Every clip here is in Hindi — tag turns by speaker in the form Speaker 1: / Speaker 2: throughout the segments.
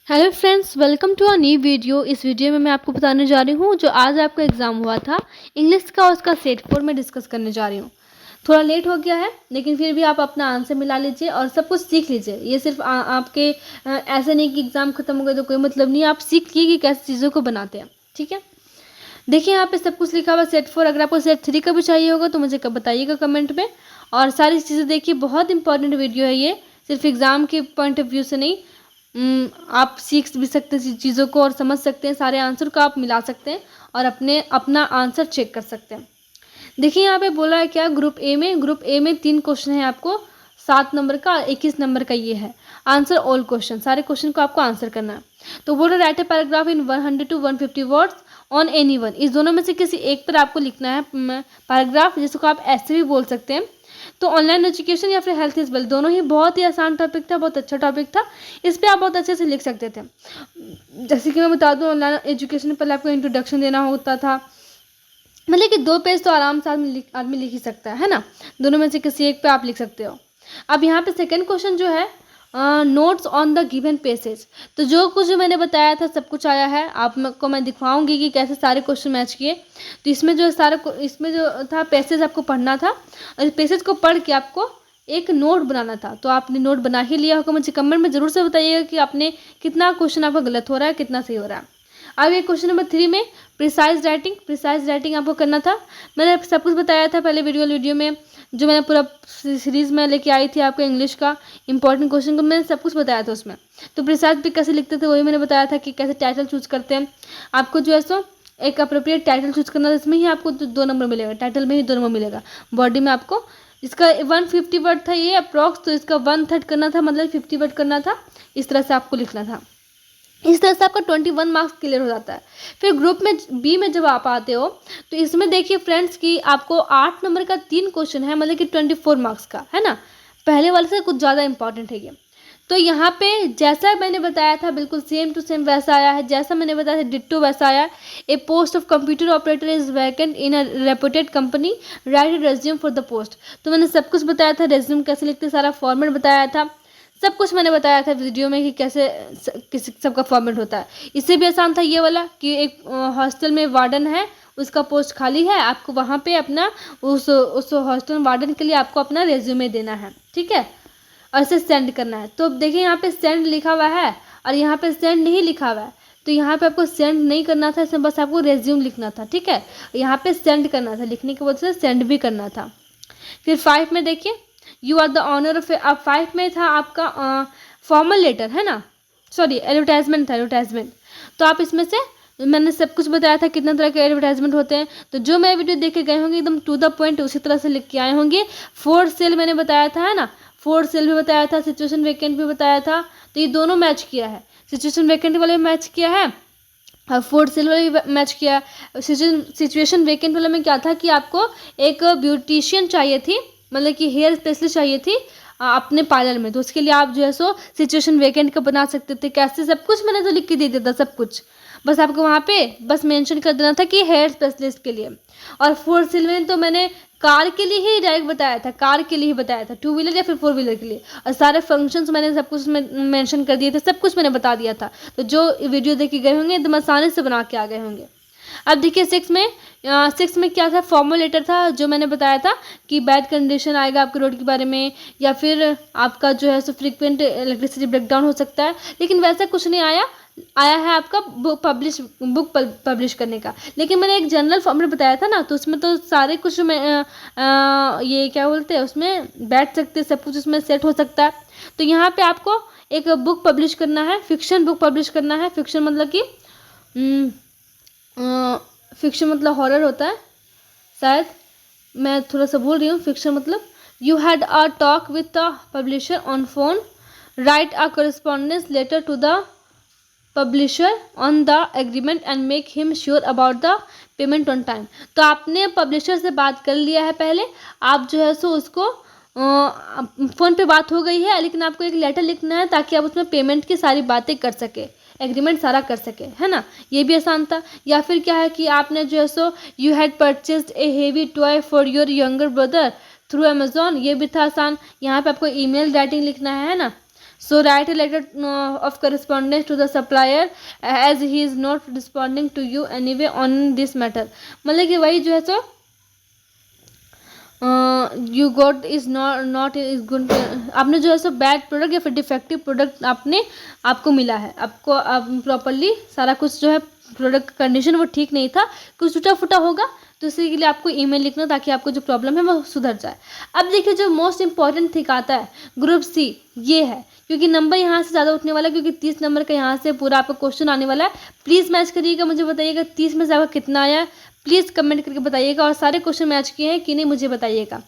Speaker 1: Hello friends, welcome to a new video. इस वीडियो में मैं आपको बताने जा रही हूँ जो आज आपका एग्ज़ाम हुआ था इंग्लिश का, उसका सेट 4 में डिस्कस करने जा रही हूँ। थोड़ा लेट हो गया है लेकिन फिर भी आप अपना आंसर मिला लीजिए और सब कुछ सीख लीजिए। ये सिर्फ आपके ऐसे नहीं कि एग्ज़ाम खत्म हो गया तो कोई मतलब नहीं, आप सीखिए कि कैसे चीज़ों को बनाते हैं। ठीक है, देखिए यहाँ पे सब कुछ लिखा हुआ सेट 4। अगर आपको सेट 3 का भी चाहिए होगा तो मुझे बताइएगा कमेंट में। और सारी चीज़ें देखिए, बहुत इंपॉर्टेंट वीडियो है ये, सिर्फ एग्ज़ाम के पॉइंट ऑफ व्यू से नहीं। आप सीख भी सकते हैं चीज़ों को और समझ सकते हैं, सारे आंसर को आप मिला सकते हैं और अपना आंसर चेक कर सकते हैं। देखिए यहाँ पे बोला है क्या, ग्रुप ए में 3 क्वेश्चन है आपको, 7 नंबर का 21 नंबर का ये है आंसर ऑल क्वेश्चन। सारे क्वेश्चन को आपको आंसर करना है। तो बोल रहा right a paragraph in 100 to 150 words on any one. इस दोनों में से किसी एक पर आपको लिखना है पैराग्राफ, जिसको आप ऐसे भी बोल सकते हैं। तो ऑनलाइन एजुकेशन या फिर हेल्थ इज वेल, दोनों ही बहुत ही आसान टॉपिक था, बहुत अच्छा टॉपिक था। इस पर आप बहुत अच्छे से लिख सकते थे। जैसे कि मैं बता दूं, ऑनलाइन एजुकेशन पहले आपको इंट्रोडक्शन देना होता था, मतलब कि 2 पेज तो आराम से आदमी लिख ही सकता है ना। दोनों में से किसी एक पे आप लिख सकते हो। अब यहाँ पे सेकंड क्वेश्चन जो है, notes on the given passage. तो जो कुछ मैंने बताया था सब कुछ आया है, आपको मैं दिखाऊंगी कि कैसे सारे क्वेश्चन मैच किए। तो इसमें जो था पेसेज आपको पढ़ना था और पेसेज को पढ़ के आपको एक नोट बनाना था। तो आपने नोट बना ही लिया होगा। मुझे कमेंट में ज़रूर से बताइएगा कि आपने कितना क्वेश्चन आपका गलत हो रहा है, कितना सही हो रहा है। अब ये क्वेश्चन नंबर 3 में प्रिसाइज राइटिंग आपको करना था। मैंने सब कुछ बताया था पहले वीडियो में, जो मैंने पूरा सीरीज़ में लेके आई थी आपको इंग्लिश का इंपॉर्टेंट क्वेश्चन को मैंने सब कुछ बताया था उसमें। तो प्रिसाइज भी कैसे लिखते थे वही मैंने बताया था कि कैसे टाइटल चूज करते हैं। आपको जो है सो एक अप्रोप्रिएट टाइटल चूज करना था, इसमें ही आपको 2 नंबर मिलेगा, टाइटल में ही 2 नंबर मिलेगा। बॉडी में आपको इसका 150 वर्ड था ये अप्रॉक्स, तो इसका 1/3 करना था, मतलब 50 वर्ड करना था। इस तरह से आपको लिखना था। इस तरह से आपका 21 मार्क्स क्लियर हो जाता है। फिर ग्रुप में बी में जब आप आते हो तो इसमें देखिए फ्रेंड्स कि आपको 8 नंबर का 3 क्वेश्चन है, मतलब कि 24 मार्क्स का है ना। पहले वाले से कुछ ज़्यादा इंपॉर्टेंट है ये। तो यहाँ पे जैसा मैंने बताया था बिल्कुल सेम टू सेम वैसा आया है, जैसा मैंने बताया था डिट्टो वैसा आया है। A post of computer operator is vacant in a reputed company, write resume for the post. तो मैंने सब कुछ बताया था, रेज्यूम कैसे लिखते, सारा फॉर्मेट बताया था, सब कुछ मैंने बताया था वीडियो में कि कैसे किसी सबका फॉर्मेट होता है। इससे भी आसान था ये वाला कि एक हॉस्टल में वार्डन है, उसका पोस्ट खाली है, आपको वहाँ पे अपना उस हॉस्टल वार्डन के लिए आपको अपना रेज्यूमे देना है। ठीक है, और इसे सेंड करना है। तो देखिए यहाँ पे सेंड लिखा हुआ है और यहाँ पे सेंड नहीं लिखा हुआ है। तो यहाँ पे आपको सेंड नहीं करना था, इसमें बस आपको रेज्यूम लिखना था। ठीक है, यहाँ पे सेंड करना था, लिखने के वजह से सेंड भी करना था। फिर 5 में देखिए, you are the honour of. अब 5 में था आपका फॉर्मल लेटर है ना, सॉरी एडवर्टाइजमेंट था, एडवर्टाइजमेंट। तो आप इसमें से मैंने सब कुछ बताया था कितना तरह के एडवर्टाइजमेंट होते हैं। तो जो मैं वीडियो देख के गए होंगे एकदम टू द पॉइंट उसी तरह से लिख के आए होंगे। 4 सेल मैंने बताया था है ना, 4 सेल भी बताया था, सिचुएशन वेकेंट भी बताया था। तो ये दोनों मैच किया है, सिचुएशन वेकेंट वाले मैच किया है और 4 सेल वाले भी मैच किया है। सिचुएशन वेकेंट वाले में क्या था कि आपको एक ब्यूटिशियन चाहिए थी, मतलब कि हेयर स्पेशलिस्ट चाहिए थी अपने पार्लर में। तो उसके लिए आप जो है सो सिचुएशन वेकेंट का बना सकते थे। कैसे, सब कुछ मैंने तो लिख के दे दिया था सब कुछ, बस आपको वहाँ पे बस मेंशन कर देना था कि हेयर स्पेशलिस्ट के लिए। और 4 सेल में तो मैंने कार के लिए ही डायरेक्ट बताया था, कार के लिए ही बताया था, 2 व्हीलर या फिर 4 व्हीलर के लिए। और सारे फंक्शंस मैंने सब कुछ मेंशन कर दिए थे, सब कुछ मैंने बता दिया था। तो जो वीडियो देख के गए होंगे एकदम आसानी से बना के आ गए होंगे। अब देखिए 6 में क्या था, फॉर्मल लेटर था, जो मैंने बताया था कि बैड कंडीशन आएगा आपके रोड के बारे में, या फिर आपका जो है सो फ्रीक्वेंट इलेक्ट्रिसिटी ब्रेकडाउन हो सकता है। लेकिन वैसा कुछ नहीं आया है आपका बुक पब्लिश करने का। लेकिन मैंने एक जनरल फॉर्मेट बताया था ना, तो उसमें तो सारे कुछ में ये क्या बोलते हैं, उसमें बैठ सकते, सब कुछ उसमें सेट हो सकता है। तो यहाँ पे आपको एक बुक पब्लिश करना है, फिक्शन बुक पब्लिश करना है। फिक्शन मतलब कि फिक्शन मतलब हॉरर होता है शायद, मैं थोड़ा सा भूल रही हूँ। फिक्शन मतलब you had a talk with the publisher on phone, write a correspondence letter to the publisher on the agreement and make him sure about the payment on time. तो आपने पब्लिशर से बात कर लिया है पहले, आप जो है सो उसको फ़ोन पे बात हो गई है, लेकिन आपको एक लेटर लिखना है ताकि आप उसमें पेमेंट की सारी बातें कर सके, एग्रीमेंट सारा कर सके, है ना। ये भी आसान था। या फिर क्या है कि आपने जो है so you had purchased A heavy toy for your younger brother through Amazon, ये भी था आसान। यहाँ पे आपको ईमेल राइटिंग लिखना है ना। So write a letter of correspondence to the supplier as he is not responding to you any way on this matter. मतलब कि वही जो है so you got is not is good, आपने जो है सो बैड प्रोडक्ट या फिर डिफेक्टिव प्रोडक्ट आपको मिला है, आपको प्रॉपरली सारा कुछ जो है प्रोडक्ट कंडीशन वो ठीक नहीं था, कुछ टूटा फूटा होगा, तो इसी के लिए आपको ईमेल लिखना ताकि आपको जो प्रॉब्लम है वो सुधर जाए। अब देखिए जो मोस्ट इंपॉर्टेंट थिंग आता है ग्रुप सी, ये है क्योंकि नंबर यहाँ से ज़्यादा उठने वाला है, क्योंकि 30 नंबर का यहाँ से पूरा आपका क्वेश्चन आने वाला है। प्लीज़ मैच करिएगा, मुझे बताइएगा 30 में से आपका कितना आया, प्लीज़ कमेंट करके बताइएगा, और सारे क्वेश्चन मैच किए हैं कि नहीं मुझे बताइएगा।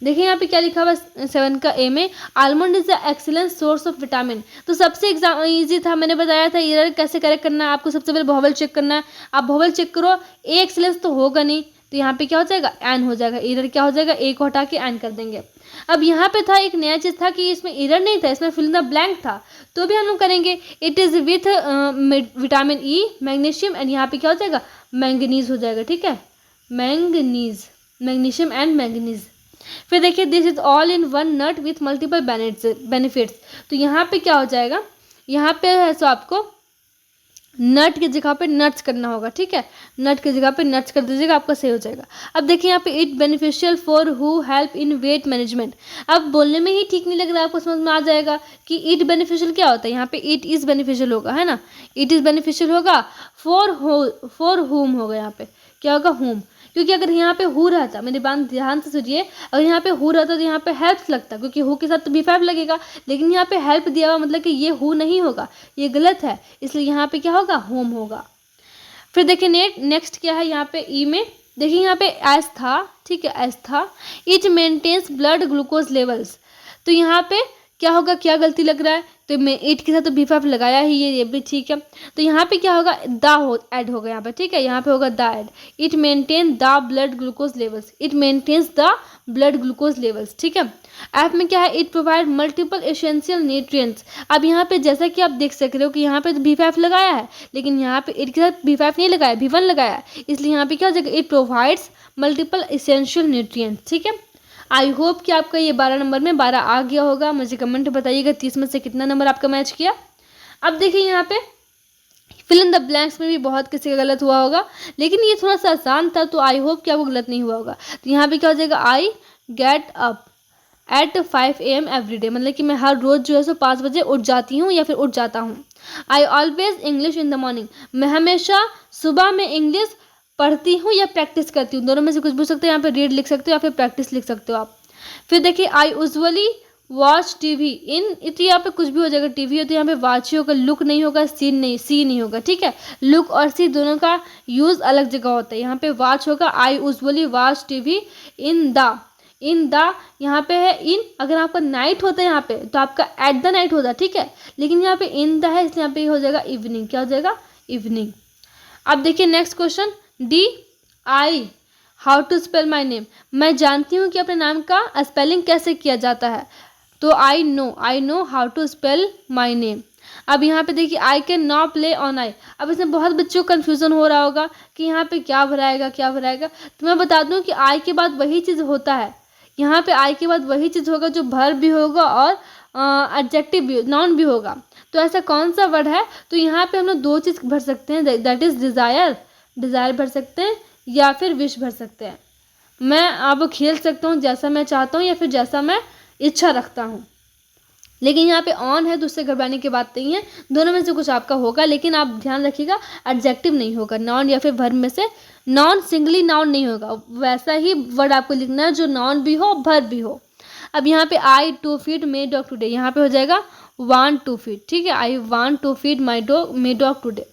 Speaker 1: देखिए यहाँ पे क्या लिखा हुआ है 7 का ए में, almond is the excellent source of vitamin. तो सबसे एग्जाम ईजी था, मैंने बताया था एरर कैसे करेक्ट करना है, आपको सबसे पहले वोवेल चेक करना है। आप वोवेल चेक करो, ए एक्सीलेंस तो होगा नहीं, तो यहाँ पे क्या हो जाएगा एन हो जाएगा, एरर क्या हो जाएगा ए को हटा के एन कर देंगे। अब यहाँ पे था एक नया चीज़ था कि इसमें एरर नहीं था, इसमें फिल द ब्लैंक था, तो भी हम लोग करेंगे it is with vitamin E magnesium, and यहाँ पे क्या हो जाएगा मैंगनीज हो जाएगा, ठीक है, मैंगनीज, मैग्नीशियम एंड मैंगनीज। फिर देखिए this is all in one nut with multiple benefits, तो यहाँ पे क्या हो जाएगा, यहाँ पे है सो आपको नट की जगह पे नट्स करना होगा, ठीक है, नट की जगह पे नट्स कर दीजिएगा, आपका सही हो जाएगा। अब देखिए यहाँ पे it beneficial for who help in weight management. अब बोलने में ही ठीक नहीं लग रहा है, आपको समझ में आ जाएगा कि इट बेनिफिशियल क्या होता है, यहाँ पे इट इज़ बेनिफिशियल होगा, है ना, इट इज़ बेनिफिशियल होगा, फॉर होम होगा, यहाँ पे क्या होगा होम, क्योंकि अगर यहाँ पे हु रहता, मेरी बात ध्यान से सुनिए, अगर यहाँ पे हु रहता तो यहाँ पे हेल्प लगता, क्योंकि हु के साथ तो B5 लगेगा, लेकिन यहाँ पे हेल्प दिया हुआ मतलब कि ये हु नहीं होगा, ये गलत है, इसलिए यहाँ पे क्या होगा होम होगा। फिर देखिए नेक्स्ट क्या है यहाँ पे ई में, देखिए यहाँ पे एस था, ठीक है, एस था, it maintains blood glucose levels, तो यहाँ पे क्या होगा, क्या गलती लग रहा है, तो मैं इट के साथ तो B5 लगाया ही, ये भी ठीक है, तो यहाँ पे क्या होगा ऐड होगा यहाँ पे, ठीक है, यहाँ पे होगा the add, it maintain the blood glucose levels, it maintains the blood glucose levels, ठीक है। एफ में क्या है, it provide multiple essential nutrients. अब यहाँ पे जैसा कि आप देख सक रहे हो कि यहाँ पे तो B5 लगाया है, लेकिन यहाँ पे इट के साथ B5 नहीं लगाया, B1 लगाया है, इसलिए यहाँ पे क्या हो जाएगा, it provides multiple essential nutrients, ठीक है। आई होप कि आपका ये 12 नंबर में 12 आ गया होगा, मुझे कमेंट बताइएगा 30 में से कितना नंबर आपका मैच किया। अब देखिए यहाँ पे फिल इन द ब्लैंक्स में भी बहुत किसी का गलत हुआ होगा, लेकिन ये थोड़ा सा आसान था, तो आई होप कि आपको गलत नहीं हुआ होगा। तो यहाँ पे क्या हो जाएगा, I get up at 5 AM every day, मतलब कि मैं हर रोज़ जो है सो 5 बजे उठ जाती हूँ या फिर उठ जाता हूँ। I always English in the morning, मैं हमेशा सुबह में इंग्लिश पढ़ती हूँ या प्रैक्टिस करती हूँ, दोनों में से कुछ पूछ सकते हो, यहाँ पे रीड लिख सकते हो या फिर प्रैक्टिस लिख सकते हो आप। फिर देखिए आई यूजुअली वॉच टीवी इन, तो यहाँ पे कुछ भी हो जाएगा, टीवी है तो यहाँ पे वॉच ही होगा, लुक नहीं होगा, सीन नहीं, सी नहीं होगा, ठीक है, लुक और सी दोनों का यूज़ अलग जगह होता है, यहाँ पे वॉच होगा, I usually watch TV in the यहाँ पे है इन, अगर आपका नाइट होता है यहाँ पे तो आपका एट द नाइट होता है, ठीक है, लेकिन यहाँ पे इन द है, इसलिए यहाँ पे हो जाएगा इवनिंग, क्या हो जाएगा इवनिंग। अब देखिए next question D, I how to spell my name, मैं जानती हूँ कि अपने नाम का स्पेलिंग कैसे किया जाता है, तो I know how to spell my name. अब यहाँ पे देखिए I can not play on I, अब इसमें बहुत बच्चों को कन्फ्यूज़न हो रहा होगा कि यहाँ पे क्या भराएगा, तो मैं बता दूँ कि आई के बाद वही चीज़ होता है, यहाँ पे आई के बाद वही चीज़ होगा जो वर्ब भी होगा और एडजेक्टिव भी, नाउन भी होगा। तो ऐसा कौन सा वर्ड है, तो यहाँ पे हम लोग 2 चीज़ भर सकते हैं, दैट इज़ डिज़ायर भर सकते हैं या फिर विश भर सकते हैं। मैं अब खेल सकता हूँ जैसा मैं चाहता हूँ या फिर जैसा मैं इच्छा रखता हूँ, लेकिन यहाँ पे ऑन है तो उससे घबराने की बात नहीं है, दोनों में से कुछ आपका होगा, लेकिन आप ध्यान रखिएगा एडजेक्टिव नहीं होगा, नाउन या फिर वर्ब में से, नॉन सिंगली नाउन नहीं होगा, वैसा ही वर्ड आपको लिखना है जो नाउन भी हो वर्ब भी हो। अब यहाँ पे आई 2 फीड मे डॉग टुडे, यहाँ पे हो जाएगा वांट 2 फीड, ठीक है, I want 2 feed my dog today,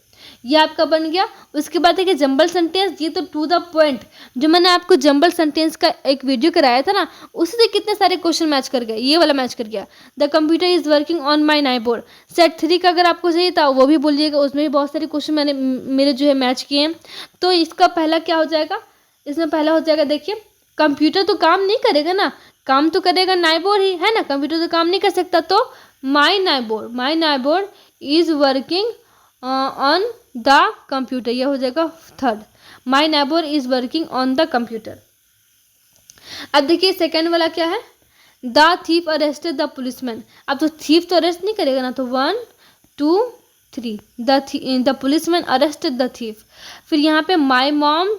Speaker 1: ये आपका बन गया। उसके बाद है कि जंबल सेंटेंस, ये तो टू द पॉइंट, जो मैंने आपको जंबल सेंटेंस का एक वीडियो कराया था ना, उसी से कितने सारे क्वेश्चन मैच कर गए, ये वाला मैच कर गया। The computer is working on my नाई बोर्ड, सेट 3 का अगर आपको चाहिए था वो भी बोलिएगा, उसमें भी बहुत सारे क्वेश्चन मेरे जो है मैच किए हैं। तो इसका पहला क्या हो जाएगा, इसमें पहला हो जाएगा, देखिए कंप्यूटर तो काम नहीं करेगा ना, काम तो करेगा नाई बोर्ड ही, है ना, कंप्यूटर तो काम नहीं कर सकता, तो माई नाई board is working on the computer, यह हो जाएगा third, my neighbour is working on the computer. अब देखिए सेकेंड वाला क्या है, the thief arrested the policeman. अब तो थीफ तो अरेस्ट नहीं करेगा ना, तो 1 2 3 the policeman arrested the thief. फिर यहाँ पे माई मॉम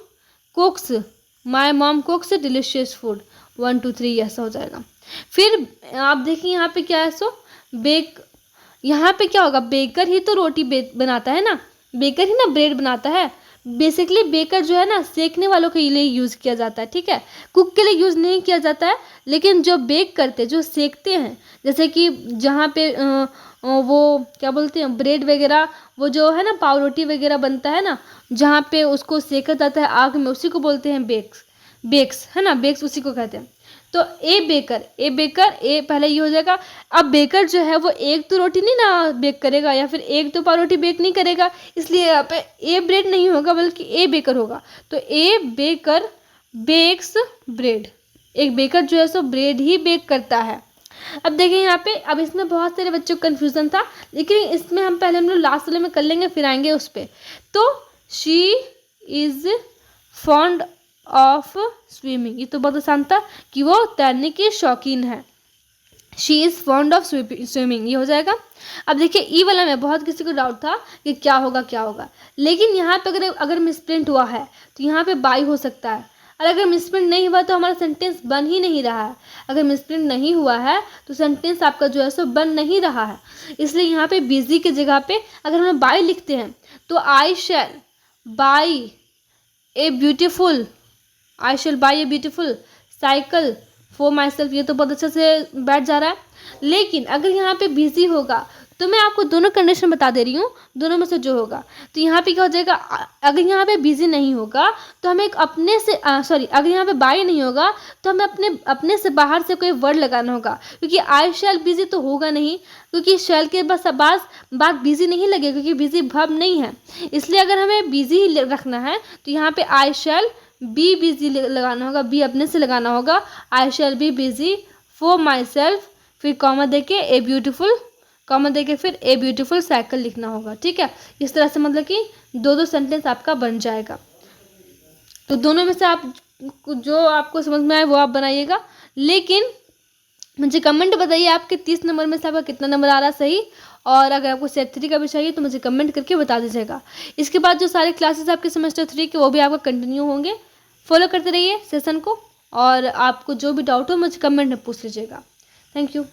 Speaker 1: कुक्स डिलीशियस फूड, 1 2 3 ऐसा हो जाएगा। फिर आप देखिए यहाँ पे क्या है, सो बेक, यहाँ पे क्या होगा, बेकर ही तो रोटी बनाता है ना, बेकर ही ना ब्रेड बनाता है। बेसिकली बेकर जो है ना सेकने वालों के लिए यूज़ किया जाता है, ठीक है, कुक के लिए यूज़ नहीं किया जाता है। लेकिन जो बेक करते, जो सेकते हैं, जैसे कि जहाँ पे वो क्या बोलते हैं, ब्रेड वगैरह, वो जो है ना पाव रोटी वगैरह बनता है ना, जहाँ पे उसको सेका जाता है आग में, उसी को बोलते हैं बेक्स है ना, बेक्स उसी को कहते हैं। तो ए बेकर ए पहले ये हो जाएगा। अब बेकर जो है वो एक तो रोटी नहीं ना बेक करेगा, या फिर एक तो पाव रोटी बेक नहीं करेगा, इसलिए यहाँ पे ए ब्रेड नहीं होगा बल्कि ए बेकर होगा। तो ए बेकर बेक्स ब्रेड, एक बेकर जो है सो ब्रेड ही बेक करता है। अब देखिए यहाँ पे, अब इसमें बहुत सारे बच्चों को कन्फ्यूज़न था, लेकिन इसमें हम लोग लास्ट वाले में कर लेंगे, फिर आएंगे उस पर। तो she is fond of swimming, ये तो बहुत आसान था कि वो तैरने की शौकीन है। She is fond of swimming, ये हो जाएगा। अब देखिए ई वाला में बहुत किसी को डाउट था कि क्या होगा, लेकिन यहाँ पे अगर मिसप्रिंट हुआ है तो यहाँ पे बाई हो सकता है, और अगर मिसप्रिंट नहीं हुआ तो हमारा सेंटेंस बन ही नहीं रहा है। अगर मिसप्रिंट नहीं हुआ है तो सेंटेंस आपका जो है सो बन नहीं रहा है, इसलिए यहाँ पे बिजी की जगह पे अगर हम बाई लिखते हैं तो I shall buy a beautiful cycle for myself, ये तो बहुत अच्छे से बैठ जा रहा है। लेकिन अगर यहाँ पे बिजी होगा तो मैं आपको दोनों कंडीशन बता दे रही हूँ, दोनों में से जो होगा। तो यहाँ पे क्या हो जाएगा, अगर यहाँ पे बिजी नहीं होगा तो हमें एक अपने से अगर यहाँ पे बाई नहीं होगा तो हमें अपने से बाहर से कोई वर्ड लगाना होगा, क्योंकि आई शैल बिजी तो होगा नहीं, क्योंकि शैल के बस बात बिजी नहीं लगेगा, क्योंकि बिजी वर्ब नहीं है। इसलिए अगर हमें बिजी ही रखना है तो यहाँ पे आई शैल बी बिजी लगाना होगा, बी अपने से लगाना होगा। I shall be busy for myself, फिर कॉमा देके ए ब्यूटीफुल साइकिल लिखना होगा, ठीक है। इस तरह से मतलब कि दो सेंटेंस आपका बन जाएगा। तो दोनों में से आप जो आपको समझ में आए वो आप बनाइएगा, लेकिन मुझे कमेंट बताइए आपके 30 नंबर में से आपका कितना नंबर आ रहा सही। और अगर आपको सेट 3 का भी चाहिए तो मुझे कमेंट करके बता दीजिएगा। इसके बाद जो सारे क्लासेस आपके सेमेस्टर 3 के वो भी आपका कंटिन्यू होंगे, फॉलो करते रहिए सेशन को, और आपको जो भी डाउट हो मुझे कमेंट में पूछ लीजिएगा। Thank you.